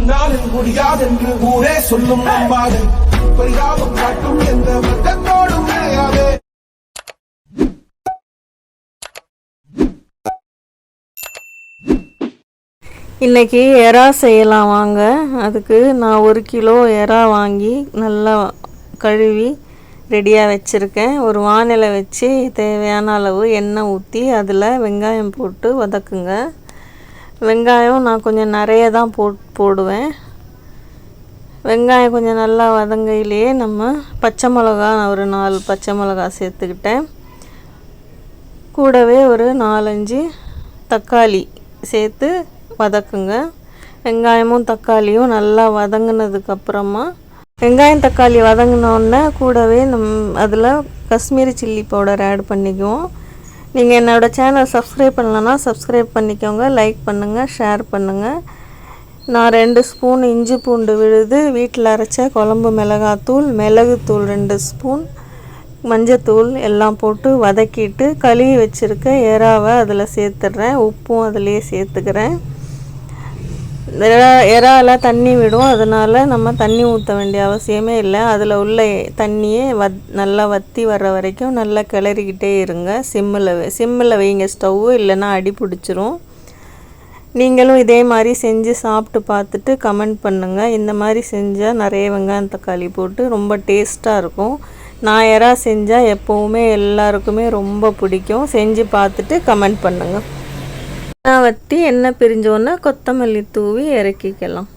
உன்னாலில் முடியாதென்று ஊரே சொல்லும் நம்பாது பரிதாபம் காட்டும் எந்த வர்க்கத்தோடும் விளையாதே. இன்றைக்கி எறா செய்யலாம் வாங்க. அதுக்கு நான் 1 கிலோ எறா வாங்கி நல்லா கழுவி ரெடியாக வச்சுருக்கேன். ஒரு வானிலை வச்சு தேவையான அளவு எண்ணெய் ஊற்றி அதில் வெங்காயம் போட்டு வதக்குங்க. வெங்காயம் நான் கொஞ்சம் நிறைய தான் போடுவேன். வெங்காயம் கொஞ்சம் நல்லா வதங்கையிலேயே நம்ம பச்சை மிளகா, நான் ஒரு 4 பச்சை மிளகா சேர்த்துக்கிட்டேன். கூடவே ஒரு 4-5 தக்காளி சேர்த்து வதக்குங்க. வெங்காயமும் தக்காளியும் நல்லா வதங்கினதுக்கப்புறமா வெங்காயம் தக்காளி வதங்கினோடனே கூடவே அதில் காஷ்மீரி சில்லி பவுடர் ஆட் பண்ணிக்குவோம். நீங்கள் என்னோடய சேனல் சப்ஸ்கிரைப் பண்ணலன்னா சப்ஸ்கிரைப் பண்ணிக்கோங்க, லைக் பண்ணுங்கள், ஷேர் பண்ணுங்கள். நான் 2 ஸ்பூன் இஞ்சி பூண்டு விழுது, வீட்டில் அரைச்ச குழம்பு மிளகாத்தூள், மிளகுத்தூள் 2 ஸ்பூன், மஞ்சத்தூள் எல்லாம் போட்டு வதக்கிட்டு கழுவி வச்சுருக்க எறாவை அதில் சேர்த்துட்றேன். உப்பும் அதிலே சேர்த்துக்கிறேன். எறாவில் தண்ணி விடும், அதனால் நம்ம தண்ணி ஊற்ற வேண்டிய அவசியமே இல்லை. அதில் உள்ள தண்ணியே நல்லா வற்றி வர்ற வரைக்கும் நல்லா கிளறிக்கிட்டே இருங்க. சிம்மில் வைங்க ஸ்டவ்வு, இல்லைன்னா அடி பிடிச்சிரும். நீங்களும் இதே மாதிரி செஞ்சு சாப்பிட்டு பார்த்துட்டு கமெண்ட் பண்ணுங்கள். இந்த மாதிரி செஞ்சால் நிறைய வெங்காயம் தக்காளி போட்டு ரொம்ப டேஸ்ட்டாக இருக்கும். நான் எறா செஞ்சால் எப்போவுமே எல்லாருக்குமே ரொம்ப பிடிக்கும். செஞ்சு பார்த்துட்டு கமெண்ட் பண்ணுங்கள். வற்றி எண்ணெய் பிரிஞ்சோன்னே கொத்தமல்லி தூவி இறக்கிக்கலாம்.